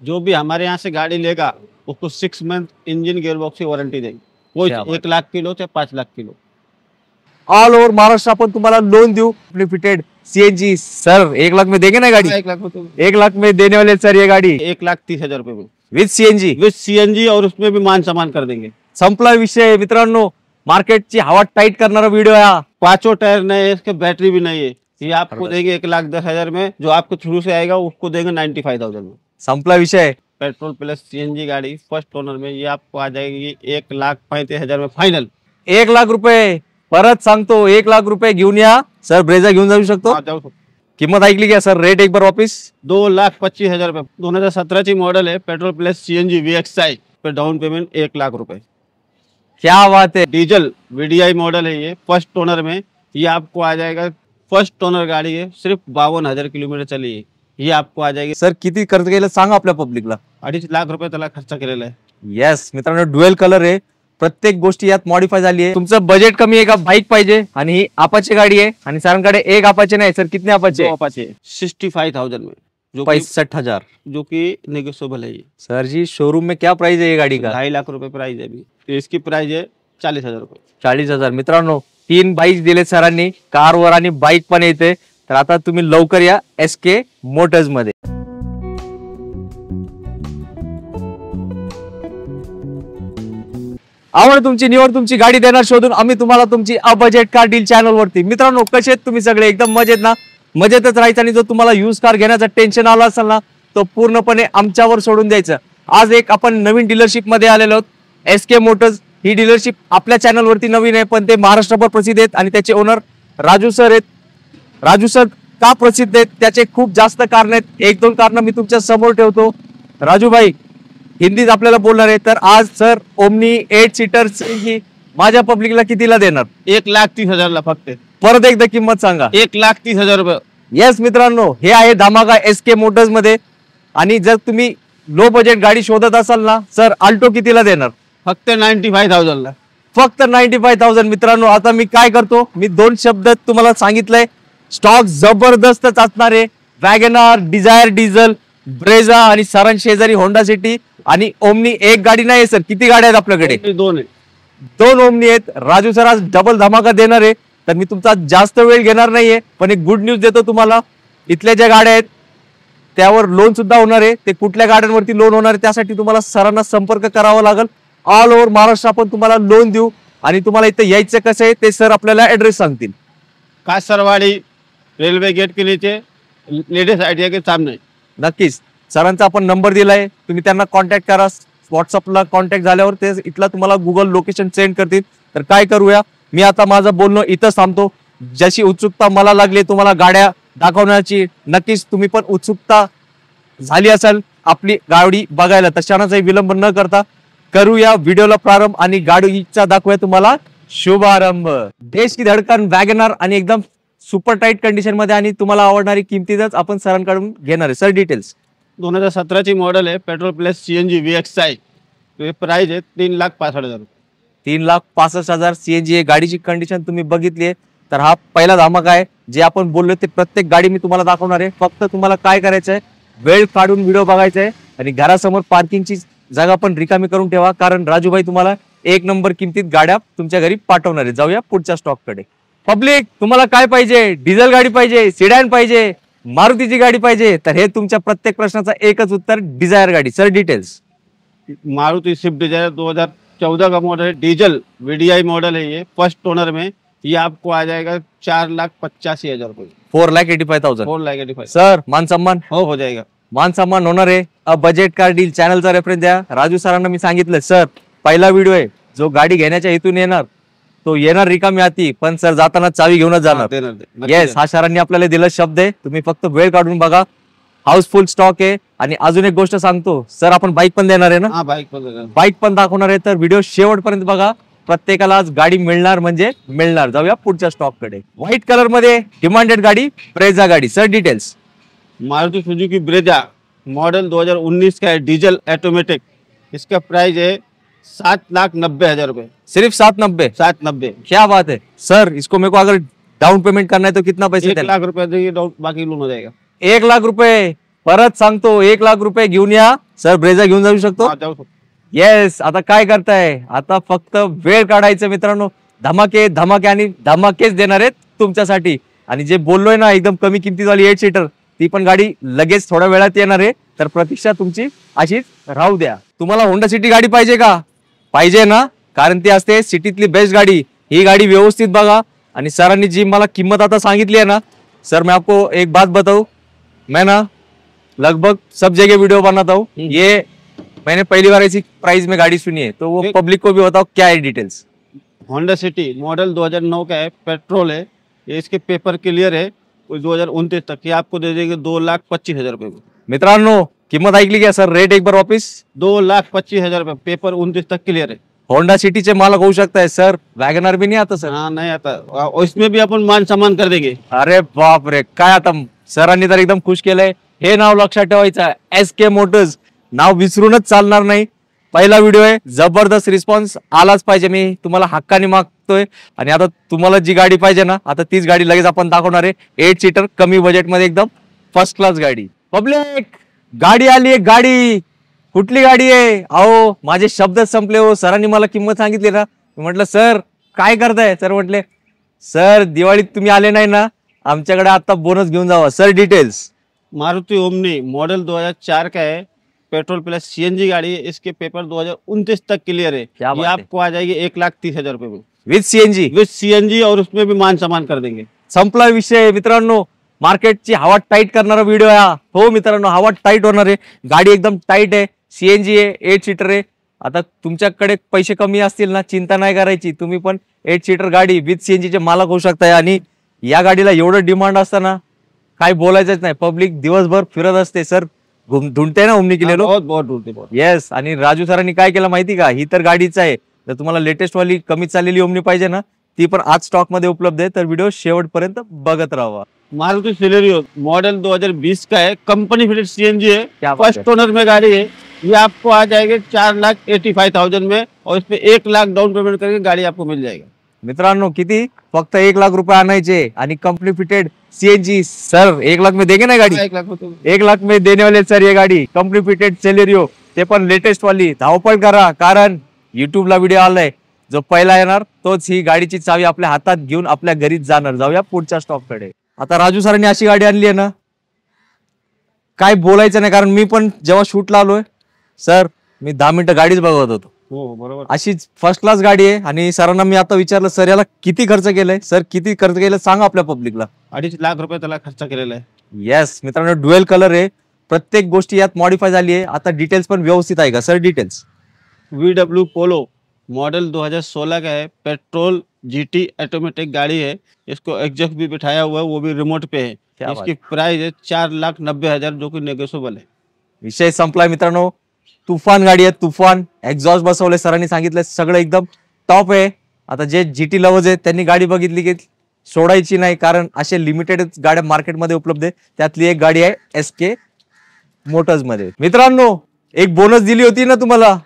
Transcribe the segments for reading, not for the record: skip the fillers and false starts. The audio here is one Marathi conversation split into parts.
जो भी हमारे यहाँ से गाड़ी लेगा उसको 6 मंथ इंजन गियरबॉक्स की वारंटी देंगे। कोई क्या बात 1 लाख किलो से 5 lakh kilo all over Maharashtra आपण तुम्हाला लोन देऊ फिटेड सीएनजी। सर 1 लाख में देंगे ना गाड़ी? 1 लाख में तो 1 लाख में देने वाले सर ये गाड़ी 1,30,000 रुपए में विथ सीएनजी। विथ सीएनजी, और उसमें भी मान सम्मान कर देंगे। संपला विषय मित्रांनो, मार्केटची हवा टाइट करणारा व्हिडिओ आहे। 5 टायर नए है, इसके बैटरी भी नहीं है। ये आपको देंगे 1,10,000 में। जो आपको थ्रू से आएगा उसको देंगे 95,000 में। संपला विषय। पेट्रोल प्लस सीएनजी गाड़ी फर्स्ट ओनर में ये आपको आ जाएगी 1,35,000 में फाइनल। 1 लाख रुपये परत सांगतो, 1 लाख रुपये घेऊन या सर। ब्रेझा घेऊन जाऊ शकतो? हाँ, जाऊ शकतो। किंमत ऐकली क्या सर? रेट एक बार वापिस 2,25,000 रुपये। 2017 ची मॉडल है, पेट्रोल प्लस सीएनजी VXI पे डाउन पेमेंट 1 लाख रुपए। क्या बात है। डीजल VDI मॉडल है ये, फर्स्ट ओनर में। ये आपको आ जाएगा, फर्स्ट ओनर गाड़ी है, सिर्फ 52,000 किलोमीटर चली है। ये आपको आ जाएगी। सर किती खर्च केलं सांगा आपल्या पब्लिकला? 2.5 लाख रुपये त्याला खर्च केलेला आहे। येस मित्रांनो, ड्युएल कलर आहे, प्रत्येक गोष्टी यात मॉडिफाय झाली आहे। तुमचं बजेट कमी आहे का? बाईक पाहिजे आणि ही अपाचे गाडी आहे आणि सरांकडे एक अपाचे नाही सर, कितने अपाचे? 2 अपाचे 65,000 में, जो 65,000 जो कि नेगोशिएबल है। ये सर जी शोरूम में क्या प्राइस है ये गाड़ी का? 2.5 लाख रुपए प्राइस है अभी। तो इसकी प्राइस है 40,000 रुपये। 40,000। मित्रांनो 3 बाईक दिले सरांनी, कारवर आणि बाईक पण येते। तर आता तुम्ही लवकर या SK मोटर्स मध्ये। आवड तुमची, निवड तुमची, गाडी देणार शोधून आम्ही तुम्हाला तुमची a budget car deal channel वरती। मित्रांनो कसे आहेत तुम्ही सगळे? एकदम मजेत ना? मजेतच राहायचं आणि जो तुम्हाला यूज कार घेण्याचं टेन्शन आलं असेल ना, तो पूर्णपणे आमच्यावर सोडून द्यायचं। आज एक आपण नवीन डीलरशिप मध्ये आलेलो आहोत, SK मोटर्स। ही डीलरशिप आपल्या चॅनल वरती नवीन आहे, पण ते महाराष्ट्रभर प्रसिद्ध आहेत आणि त्याचे ओनर राजू सर आहेत। राजू सर का प्रसिद्ध आहेत त्याचे खूप जास्त कारण आहेत, 1-2 कारण मी तुमच्या समोर ठेवतो। राजू भाई हिंदीत आपल्याला बोलणार आहे, तर आज सर ओमनी 8 सीटर माझ्या पब्लिकला कितीला देणार? 1,30,000 ला फक्त। परत एकदा किंमत सांगा। 1,30,000 रुपये। येस मित्रांनो, हे आहे धमाका SK मोटर्स मध्ये। आणि जर तुम्ही लो बजेट गाडी शोधत असाल ना सर, अल्टो कितीला देणार? फक्त 95,000 ला। फक्त 95,000। मित्रांनो आता मी काय करतो, मी 2 शब्द तुम्हाला सांगितलंय, स्टॉक जबरदस्तच असणार आहे। वॅगनआर, डिझायर डिझेल, ब्रेझा आणि सरांच्या शेजारी होंडा सिटी आणि ओमनी। एक गाडी नाही सर, किती गाड्या आहेत आपल्याकडे? 2 आहे। 2 ओमनी आहेत। राजू सर आज डबल धमाका देणार आहे, तर मी तुमचा जास्त वेळ घेणार नाहीये, पण एक गुड न्यूज देतो तुम्हाला। इथल्या ज्या गाड्या आहेत त्यावर लोन सुद्धा होणार आहे। ते कुठल्या गाड्यांवरती लोन होणार आहे त्यासाठी तुम्हाला सरांना संपर्क करावा लागेल। ऑल ओव्हर महाराष्ट्र आपण तुम्हाला लोन देऊ आणि तुम्हाला इथे यायचं कसं आहे ते सर आपल्याला ऍड्रेस सांगतील। कासरवाड़ी रेलवे गेट के नीचे लेडीज आइडिया के सामने। नक्कीच सरांचा आपण नंबर दिलाय, तुम्ही त्यांना कॉन्टॅक्ट करा। व्हॉट्सअपला कॉन्टॅक्ट झाल्यावर ते इथला तुम्हाला गुगल लोकेशन सेंड करतील। तर काय करूया, मी आता माझं बोलणं इथं थांबतो। जशी उत्सुकता मला लागली तुम्हाला गाड्या दाखवण्याची, नक्कीच तुम्ही पण उत्सुकता झाली असेल आपली गाडी बघायला, तर क्षणाचाही विलंब न करता करूया व्हिडिओला प्रारंभ आणि गाडीचा दाखवूया तुम्हाला शुभारंभ। देश की धडकन वॅगनआर आणि एकदम सुपर टाइट कंडिशन मध्ये आणि तुम्हाला आवडणारी किमतीतच आपण सरांकडून घेणार आहे। Sir details. 2017 ची मॉडल है, पेट्रोल प्लस सीएनजी VXI। तो ये प्राइस है 3,65,000। 3,65,000 सीएनजी गाडीची कंडिशन तुम्ही बघितली आहे, तर हा पहिला धमाका आहे। जे आपण बोललो ते प्रत्येक गाडी मी तुम्हाला दाखवणार आहे। फक्त तुम्हाला काय करायचं आहे, वेळ काढून व्हिडिओ बघायचा आहे आणि घरासमोर पार्किंगची जागा पण रिकामी करून ठेवा, कारण राजूभाई तुम्हाला 1 नंबर किमतीत गाड्या तुमच्या घरी पाठवणार आहे। जाऊया पुढच्या स्टॉक कडे। पब्लिक तुम्हाला काय पाहिजे? डिझेल गाडी पाहिजे, सिडॅन पाहिजे, मारुतीची गाडी पाहिजे? तर हे तुमच्या प्रत्येक प्रश्नाचा एकच उत्तर, डिझायर गाडी। Sir details. Maruti Swift Dzire 2014 का मॉडल है, डीजल VDI मॉडल है ये, फर्स्ट ओनर में। ये आपको आ जाएगा 4,85,000 रुपये। 4,85,000। 4,85,000 सर मान सम्मान हो जाएगा। मान सम्मान होणार आहे। अ बजेट कार डील चॅनलचा रेफरन्स द्या। राजू सरांना मी सांगितलं सर, पहिला व्हिडिओ आहे, जो गाडी घेण्याच्या हेतून येणार तो येणार रिकामी हाती, पण सर जाताना चावी घेऊनच जाणार। येस, हा सरांनी आपल्याला दिला शब्द आहे। तुम्ही फक्त वेळ काढून बघा, हाऊसफुल स्टॉक आहे। आणि अजून एक गोष्ट सांगतो सर, आपण बाईक पण देणार आहे ना? हाँ, बाईक पण दाखवणार आहे, तर व्हिडिओ शेवटपर्यंत बघा। प्रत्येकाला आज गाडी मिळणार म्हणजे मिळणार। जाऊया पुढच्या स्टॉक कडे। व्हाईट कलर मध्ये डिमांडेड गाडी, ब्रेझा गाडी। Sir details. Maruti Suzuki Brezza model 2019 का है, डीजल ऑटोमेटिक। इसका प्राइस है 7,90,000 रुपए। सिर्फ 790? 790। क्या बात है सर। इसको मेरे को अगर डाउन पेमेंट करना है तो कितना पैसे? 1 लाख रुपए देंगे, बाकी लोन हो जाएगा। 1 लाख रुपए परत सांगतो 1,00,000 घेऊन या सर, ब्रेझा घेऊन जाऊ शकतो. हाँ, जाओ. येस. आता काय करताय, आता फक्त वेळ काढायचं मित्रांनो. धमाके धमाके आणि धमाकेच देणार आहेत तुमच्यासाठी. आणि जे बोललोय ना एकदम कमी किमतीवाली 8 सीटर, ती पण गाडी लगेच थोड्या वेळात येणार आहे. तर प्रतीक्षा तुमची अशीच राहू द्या. तुम्हाला होंडा सिटी गाडी पाहिजे का? पाहिजे ना, कारण ती असते सिटीतली बेस्ट गाडी. ही गाडी व्यवस्थित बघा. आणि सरांनी जी मला किंमत आता सांगितली है ना सर, मैं आपको एक बात बताऊं, मैं ना लगभग सब जगह वीडियो बनाता हूँ. ये मैंने पहली बार ऐसी प्राइस में गाड़ी सुनी है, तो वो पब्लिक को भी बताओ क्या है डिटेल्स. होंडा सिटी मॉडल 2009 का है, पेट्रोल है, ये इसके पेपर क्लियर है, 2029 तक ये आपको दे देंगे 2,25,000 रुपये में. मित्रांनो किंमत ऐकली क्या सर? रेट एक बार वापिस. 2,25,000 रुपये, पेपर 29 तक क्लियर है. होंडा सिटीचे मालक होऊ शकताय सर. वॅगनर भी नहीं आता सर? हाँ, नहीं आता, और इसमें भी अपन मान सम्मान कर देंगे. अरे बाप रे, काय आता सरांनी तर एकदम खुश केलंय. हे नाव लक्षात ठेवायचं, SK मोटर्स नाव विसरूनच चालणार नाही. पहिला व्हिडिओ आहे, जबरदस्त रिस्पॉन्स आलाच पाहिजे. मी तुम्हाला हक्काने मागतोय. आणि आता तुम्हाला जी गाडी पाहिजे ना, आता तीच गाडी लगेच आपण दाखवणार आहे. 8 सीटर कमी बजेटमध्ये एकदम फर्स्ट क्लास गाडी. पब्लिक गाडी आली आहे, गाडी कुठली गाडी आहे? अहो माझे शब्द संपले हो. सरांनी मला किंमत सांगितली ना, म्हटलं सर काय करताय? सर म्हटले सर दिवाळीत तुम्ही आले नाही ना, आमच्याकडे आता बोनस घेऊन जावा. Sir details. Maruti Omni model 2004 का है, पेट्रोल प्लस CNG गाड़ी है, इसके पेपर 2029 तक क्लियर है. ये आपको आ जाएगी 1,30,000 रुपये में विथ CNG, और उसमें भी मान सम्मान कर देंगे. संपला विषय मित्रांनो. मार्केटची हवा टाईट करणारा व्हिडिओ आहे हा. हो मित्रांनो, हवा टाईट होणार आहे. गाडी एकदम टाईट आहे, CNG आहे, 8 सीटर आहे. आता तुमच्याकडे पैसे कमी असतील ना, चिंता नाही करायची. तुम्ही पण 8 सीटर गाडी विथ CNG चे मालक होऊ शकताय. आणि या गाडीला एवढं डिमांड असताना काय बोलायचंच नाही. पब्लिक दिवसभर फिरत असते. सर ढूंढते ना ओमनी केलेलो. बहुत ढूंढते. येस. आणि राजू सरांनी काय केलं माहिती का? ही तर गाडीच आहे. तर तुम्हाला लेटेस्ट वाली कमी चाललेली ओमनी पाहिजे ना, ती पण आज स्टॉक मध्ये उपलब्ध आहे. तर व्हिडिओ शेवटपर्यंत बघत राहा. मारुति सिलेरियो मॉडल 2020 का है, कंपनी फिटेड CNG है, क्या बात फर्स्ट ओनर में गाड़ी है. ये आपको आ जाएगी 4,85,000 में, और इसमें 1,00,000 डाउन पेमेंट करके गाड़ी आपको मिल जाएगा. मित्रांनो किती? फक्त 1,00,000 रुपये आणायचे आणि कंपनी फिटेड CNG. सर 1,00,000 में देंगे ना गाड़ी? 1,00,000 में देने वाले सर ये गाडी कंपनी फिटेड सेलेरियो, ते पण लेटेस्ट वाली. धावपळ करा, कारण युट्यूबला व्हिडिओ आलाय. जो पहिला येणार तोच ही गाडीची चावी आपल्या हातात घेऊन आपल्या घरीच जाणार. जाऊया पुढच्या स्टॉप कडे. आता राजू सरांनी अशी गाडी आणली आहे ना, काय बोलायचं नाही. कारण मी पण जेव्हा शूटला आलोय सर, मी 10 मिनिटं गाडीच बघत होतो. हो बरोबर. अशीच फर्स्ट क्लास गाडी आहे. आणि सरांना मी आता विचारलं सर याला किती खर्च केलाय? सर किती खर्च केलं सांगा आपल्या पब्लिकला. 2.5 लाख रुपये त्याला खर्च केलेला आहे. येस मित्रांनो, ड्युएल कलर आहे. प्रत्येक गोष्टी यात मॉडिफाय झाली आहे. आता डिटेल्स पण व्यवस्थित आहे का sir? Details. VW polo model 2016 का है, पेट्रोल GT ऑटोमेटिक गाड़ी है. इसको एग्जॉस्ट भी बिठाया हुआ है, वो भी रिमोट पे है. इसकी प्राइस है 4,90,000, जो कि नेगोशिएबल है. विषय संपलाय मित्रांनो. तुफान गाडी आहे, तुफान. एक्झॉस्ट बसवले, सरांनी सांगितलं सगळं एकदम टॉप आहे. आता जे GT लवर्स आहेत त्यांनी गाडी बघितली की सोडायची नाही, कारण असे लिमिटेड गाड्या मार्केटमध्ये उपलब्ध आहे. त्यातली एक गाडी आहे SK मोटर्स मध्ये. मित्रांनो एक बोनस दिली होती ना तुम्हाला,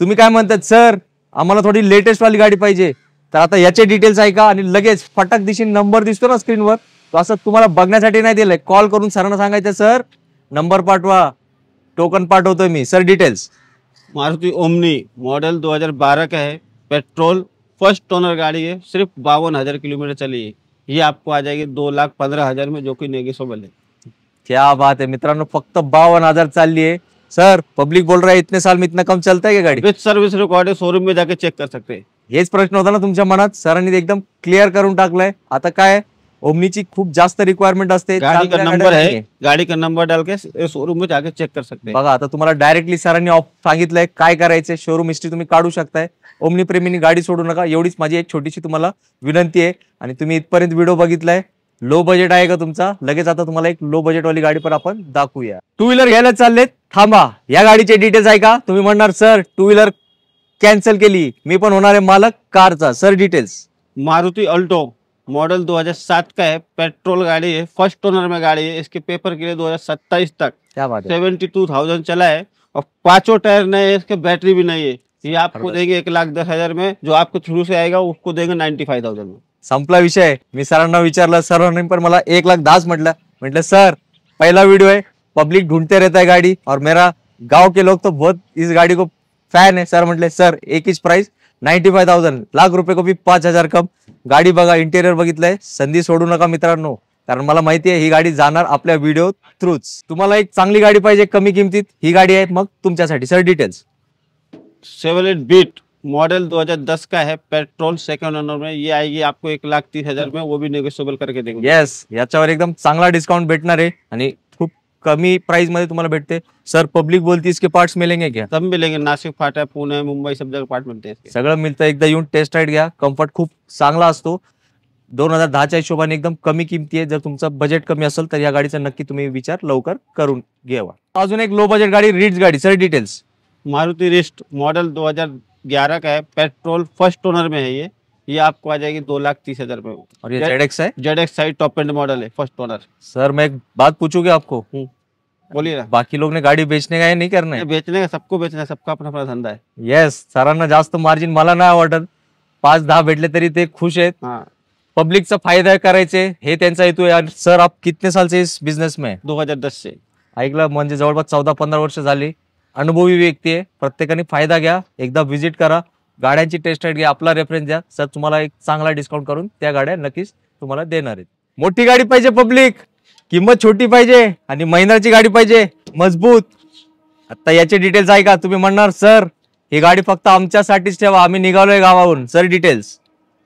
तुम्ही काय म्हणतात सर आम्हाला थोडी लेटेस्ट वाली गाडी पाहिजे, तर आता याचे डिटेल्स आहे का? आणि लगेच फटाक दिशी नंबर दिसतो ना स्क्रीनवर, तो असं तुम्हाला बघण्यासाठी नाही दिलाय. कॉल करून सरांना सांगायचं सर नंबर पाठवा, टोकन पाठवतोय मी. Sir details. Maruti Omni model 2012 का है, पेट्रोल फर्स्ट ओनर गाड़ी है, सिर्फ 52,000 किलोमीटर चली है. ये आपको आ जाएगी 2,15,000 में, जो कि नेगोशिएबल है. क्या बात है मित्रांनो, फक्त 52,000 चालली आहे. सर पब्लिक बोल रहा है इतने साल में इतना कम चलता है क्या गाड़ी? विथ सर्विस रिकॉर्ड है, शोरूम में जाके चेक कर सकते हैं. हेच प्रश्न होता ना तुमच्या मनात, सरांनी एकदम क्लिअर करून टाकलाय. आता काय ओमनीची खूप जास्त रिक्वायरमेंट असते. गाड़ी का नंबर है, गाड़ी का नंबर डाल के शोरूम में जाके चेक कर सकते हैं. बघा आता तुम्हाला डायरेक्टली सरांनी सांगितलंय काय करायचंय. शोरूम हिस्ट्री तुम्ही काढू शकताय. ओमनी प्रेमींनी गाडी सोडू नका, एवढीच माझी एक छोटीशी तुम्हाला विनंती आहे. आणि तुम्ही इथपर्यंत व्हिडिओ बघितलाय, लो बजेट आहे का तुमचा? लगेच आता तुम्हाला एक लो बजेट वाली गाडी पण आपण दाखवूया. टू व्हीलर घ्यायला चाललेत, थांबा. या गाडीचे डिटेल्स आहे का? तुम्ही म्हणणार सर टू व्हीलर कॅन्सल केली, मी पण होणार आहे मालक कारचा. Sir details. Maruti Alto model 2007 का है, पेट्रोल गाड़ी है, फर्स्ट ओनर में गाड़ी है. इसके पेपर के लिए 2027 तक. क्या बात है. 72,000 चला है, और 5 टायर नए है, इसके बैटरी भी नहीं है. ये आपको देंगे 1,10,000 में. जो आपको थ्रू से आएगा उसको देंगे 95,000 में. संपला विषय. मी सरांना विचारलं, सरांनी पण मला 1,10,000 म्हटलं. सर पहिला व्हिडिओ आहे, पब्लिक ढूंढते रहता है गाड़ी, और मेरा गांव के लोग तो बहुत इस गाड़ी को फॅन आहे. सर म्हटले सर एक हीच प्राइस 95,000, लाख रुपये को भी 5,000 कम. गाडी बघा, इंटेरियर बघितलंय, संधी सोडू नका मित्रांनो, कारण मला माहिती आहे ही गाडी जाणार आपल्या व्हिडिओ थ्रूच. तुम्हाला एक चांगली गाडी पाहिजे कमी किमतीत, ही गाडी आहे मग तुमच्यासाठी. Sir details. 7 बीट मॉडल 2010 का है, पेट्रोल सेकंड ओनर में. ये आएगी आपको 1,30,000 में, वो भी नेगोशिएबल करके देंगे. येस, याच्यावर एकदम चांगला डिस्काउंट भेटणार आहे आणि खूप कमी प्राइस मध्ये तुम्हाला भेटते. सर पब्लिक बोलती इसके पार्ट्स मिलेंगे क्या? सब मिलेंगे, नासिक फाटा, पुणे, मुंबई, सब जगह पार्ट मिलते हैं इसके. सगळं मिळतं. एकदा येऊन टेस्ट राईड घ्या, कम्फर्ट खूप चांगला असतो. 2010च्या हिशोबाने एकदम कमी किमती आहे. जर तुमचं बजेट कमी असेल तर या गाडीचा नक्की तुम्ही विचार लवकर करून घ्यावा. अजून एक लो बजेट गाडी, रिट्ज गाडी. Sir details. Maruti wrist model 2011 का है, पेट्रोल फर्स्ट ओनर में है. ये आपको आ जाएगी 2,30,000 में. और ये ZX है, ZX side top end model है, फर्स्ट ओनर. सर मैं एक बात पूछूंगी आपको, बोलिए ना. बाकी लोग ने गाडी बेचने का है नहीं करना है? बेचने का, सबको बेचना है, सबका अपना अपना धंदा है. येस, सरांना जास्त मार्जिन मला नाही वाटत. 5-10 भेटले तरी ते खुश आहेत. हाँ, पब्लिकचा फायदा करायचे हे त्यांचा हेतू आहे. सर आप कितने साल से इस बिझनेस में? 2010 से. ऐकलं म्हणजे जवळपास 14-15 वर्ष झाली. अनुभवी व्यक्ती आहे. प्रत्येकाने फायदा घ्या, एकदा व्हिजिट करा, गाड्यांची टेस्ट राईड घ्या, आपला रेफरन्स द्या. सर तुम्हाला एक चांगला डिस्काउंट करून त्या गाड्या नक्कीच तुम्हाला देणार आहेत. मोठी गाडी पाहिजे पब्लिक, किंमत छोटी पाहिजे आणि महिंद्राची गाडी पाहिजे मजबूत. आता याचे डिटेल्स ऐका. तुम्ही म्हणणार सर ही गाडी फक्त आमच्यासाठीच ठेवा, आम्ही निघालोय गावावरून. Sir details.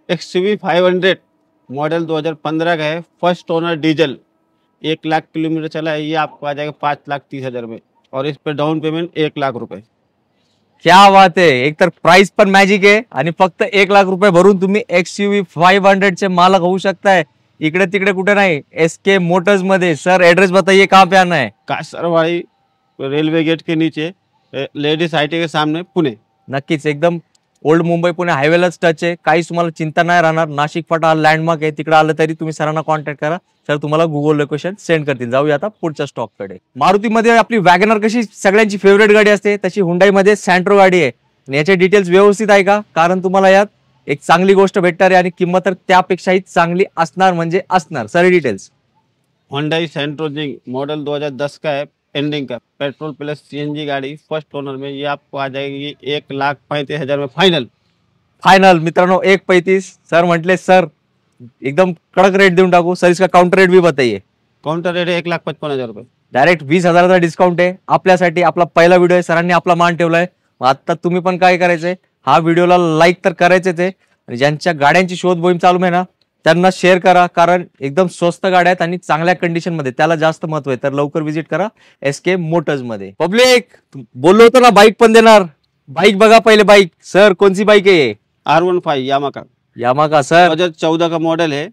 XUV 500 मॉडल 2015 का है, फर्स्ट ओनर, डीजल, 1,00,000 किलोमीटर चला है. ये आपको आ जाएगा 5,30,000 में, और इस पे डाउन पेमेंट 1,00,000 रुपए. क्या बात आहे. एक तर प्राइस पण मॅजिक आहे आणि फक्त 1,00,000 रुपये भरून तुम्ही XUV 500 चे मालक होऊ शकताय. इकडे तिकडे कुठे नाही, SK मोटर्स मध्ये. सर एड्रेस बताइए, कहाँ पे आना है? कासरवाड़ी रेलवे गेट के नीचे, लेडीज आईटी के सामने, पुणे. नक्कीच एकदम ओल्ड मुंबई पुणे हायवेलाच टच आहे. काहीच तुम्हाला चिंता नाही राहणार. नाशिक फाटा हा लँडमार्क आहे, तिकडे आलं तरी तुम्ही सरांना कॉन्टॅक्ट करा. सर तुम्हाला गुगल लोकेशन सेंड करतील. जाऊया आता पुढच्या स्टॉक कडे. मारुतीमध्ये आपली वॅगनर कशी सगळ्यांची फेवरेट गाडी असते, तशी हुंडाईमध्ये सँट्रो गाडी आहे. आणि याचे डिटेल्स व्यवस्थित ऐका, कारण तुम्हाला यात एक चांगली गोष्ट भेटणार आहे आणि किंमत तर त्यापेक्षाही चांगली असणार म्हणजे असणार. Sir details. होंडाई सेंट्रो मॉडल 2010 का है, एंडिंग का, पेट्रोल प्लस CNG गाड़ी, फर्स्ट ओनर में. ये आपको आ जाएगी 1,35,000 में फाइनल. फायनल मित्रांनो 1,35,000. सर म्हटले सर एकदम कडक रेट देऊन टाकू. सर इसका काउंटर रेट भी बताइए. काउंटर रेट है 1,55,000 रुपये. डायरेक्ट 20,000चा डिस्काउंट आहे आपल्यासाठी. आपला पहिला व्हिडिओ आहे, सरांनी आपला मान ठेवलाय. आता तुम्ही पण काय करायचंय, हा व्हिडिओला लाईक तर करायचेच आहे, आणि ज्यांच्या गाड्यांची शोध मोहीम चालू आहे ना त्यांना शेअर करा, कारण एकदम स्वस्त गाड्या आहेत आणि चांगल्या कंडिशन मध्ये, त्याला जास्त महत्व आहे. तर लवकर व्हिजिट करा SK मोटर्स मध्ये. पब्लिक बोललो होतो ना बाईक पण देणार. बाईक बघा पहिले. बाईक सर कोणती बाईक आहे? R15 Yamaha. सर 2014 का मॉडल है,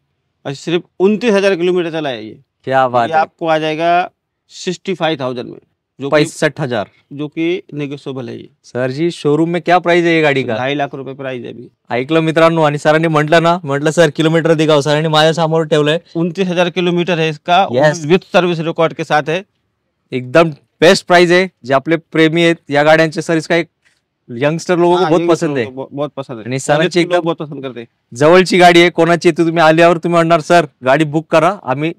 और सिर्फ 29,000 किलोमीटर चला है. ये क्या बात ये है. आपको आ जाएगा 65,000 में, जो 65,000, जो कि नेगोशिएबल है. ये सर जी शोरूम में क्या प्राइस है ये गाडी का? 2.5 लाख रुपए प्राइस है अभी. ऐकलं मित्रांनो. आणि सरांनी म्हटलं ना, म्हटलं सर किलोमीटर दिखाओ. सरांनी माझ्या समोर ठेवलंय. 29,000 किलोमीटर है इसका. Yes. विथ सर्विस रिकॉर्ड के साथ है. एकदम बेस्ट प्राइस आहे. जे आपले प्रेमी आहेत या गाड्यांचे, सर इसका एक यंगस्टर लोगों को हाँ, बहुत ये पसंद है. बहुत पसंद है. आणि सरांची लोग एकदम बहुत पसंद करते हैं. जवळची गाडी आहे. कोणाची आहे तुम्ही आल्यावर तुम्ही म्हणणार सर गाडी बुक करा, आम्ही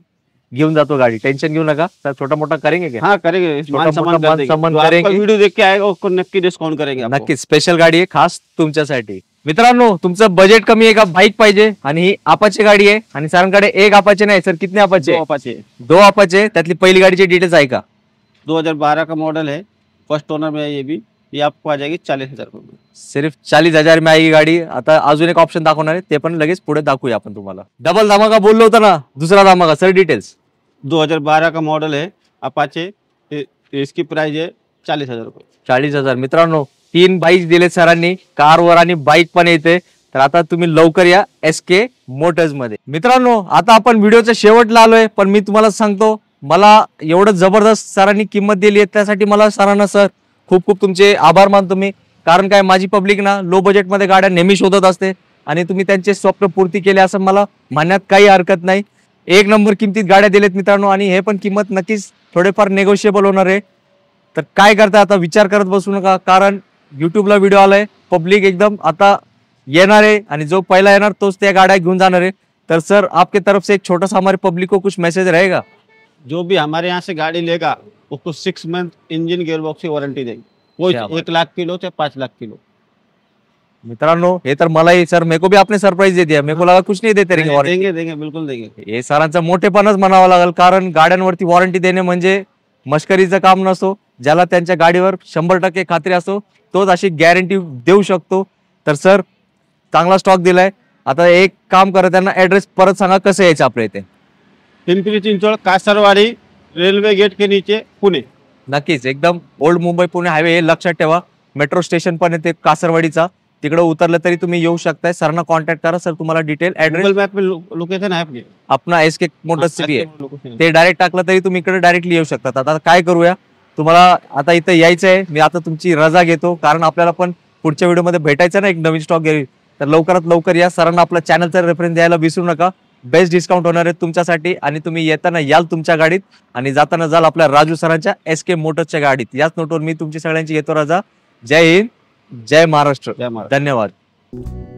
घेऊन जातो गाडी, टेंशन घेऊ नका. सर छोटा मोठा करेंगे क्या? हाँ करेंगे, मान सम्मान कर देंगे. सम्मान जो आपका करेंगे. वीडियो देख के आएगा उसको नक्की डिस्काउंट करेंगे आपको. नक्की स्पेशल गाडी आहे खास तुमच्यासाठी. मित्रांनो तुमचं बजेट कमी आहे का, बाईक पाहिजे आणि ही अपाचे गाडी आहे, आणि सरांकडे एक अपाचे नाही सर, कितने अपाचे? 2 अपाचे. 2 अपाचे. त्यातली पहिली गाडीची डिटेल्स ऐका. 2012 का मॉडल है, फर्स्ट ओनर में है. ये आपको आ जाएगी 40,000 रुपये में. सिर्फ 40,000 में आएगी गाडी. आता अजून एक ऑप्शन दाखवणार आहे, ते पण लगेच पुढे दाखवूया आपण तुम्हाला. डबल धमाका बोललो होता ना, दुसरा धमाका. Sir details. 2012 का मॉडल है, अपाचे. इसकी प्राइस है 40,000 रुपये. 40,000. मित्रांनो 3 बाईक दिले सरांनी, कारवर आणि बाईक पण येते. तर आता तुम्ही लवकर या SK मोटर्स मध्ये. मित्रांनो आता आपण व्हिडिओच्या शेवटला आलोय, पण मी तुम्हाला सांगतो, मला एवढं जबरदस्त सरांनी किंमत दिली आहे, त्यासाठी मला सरांना सर खूप खूप तुमचे आभार मानतो मी. कारण काय, माझी पब्लिक ना लो बजेट मध्ये गाड्या नेहमी शोधत असते, आणि तुम्ही त्यांचे स्वप्न पूर्ती केले असं मला म्हणण्यात काही हरकत नाही. 1 नंबर किमतीत गाड्या दिलेत मित्रांनो, आणि हे पण किंमत नक्कीच थोडेफार नेगोशिएबल होणार आहे. तर काय करता, आता विचार करत बसू नका, कारण युट्यूबला व्हिडिओ आलाय. पब्लिक एकदम आता येणार आहे, आणि जो पहिला येणार तोच त्या गाड्या घेऊन जाणार आहे. तर सर आपके तरफ से एक छोटा सा हमारे पब्लिक को कुछ मैसेज रहेगा? जो भी हमारे यहाँ से गाड़ी लेगा उसको 6 मंथ इंजन गियरबॉक्स की वारंटी देंगे, कोई क्या बात। 1 लाख किलो से 5 लाख किलो। मित्रांनो हे तर मलाही सर मेको भी आपने सरप्राईज दे दिया, मेको लगा कुछ नहीं देते रहेंगे warranty। देंगे देंगे बिल्कुल देंगे। हे सरांचा मोठेपणच म्हणावं लागेल, कारण गाड्यांवरती वॉरंटी देणे म्हणजे मस्करीचं काम नसतो। ज्याला त्यांच्या गाडीवर 100% खात्री असतो तोच अशी गॅरंटी देऊ शकतो। तर सर चांगला स्टॉक दिलाय। आता एक काम करा, त्यांना ऍड्रेस परत सांगा कसं यायचं आपल्या इथे। पिंपरी चिंचवड कासरवाडी रेल्वे गेट के नीचे पुणे। नक्कीच एकदम ओल्ड मुंबई पुणे हायवे हे लक्षात ठेवा। मेट्रो स्टेशन पण येते कासरवाडीचा, तिकडे उतरलं तरी तुम्ही येऊ शकताय। सरांना कॉन्टॅक्ट करा, सर तुम्हाला डिटेल ऍड्रेस गूगल मैप में लोकेशन है आपकी? अपना एसके मोटर्स सिटी आहे लोकेशन ते डायरेक्ट टाकलं तरी तुम्ही इकडे डायरेक्टली येऊ शकता। आता काय करूया, तुम्हाला आता इथं यायचं आहे, मी आता तुमची रजा घेतो कारण आपल्याला पण पुढच्या व्हिडिओमध्ये भेटायचं ना एक नवीन स्टॉक घ्यावी। तर लवकरात लवकर या, सरांना आपल्या चॅनलचा रेफरन्स द्यायला विसरू नका। बेस्ट डिस्काउंट होणार आहे तुमच्यासाठी आणि तुम्ही येताना याल तुमच्या गाडीत आणि जाताना जाल आपल्या राजू सरांच्या एसके मोटर्सच्या गाडीत। याच नोटवर मी तुमची सगळ्यांची घेतो रजा। जय हिंद, जय महाराष्ट्र, जय महाराष्ट्र। धन्यवाद।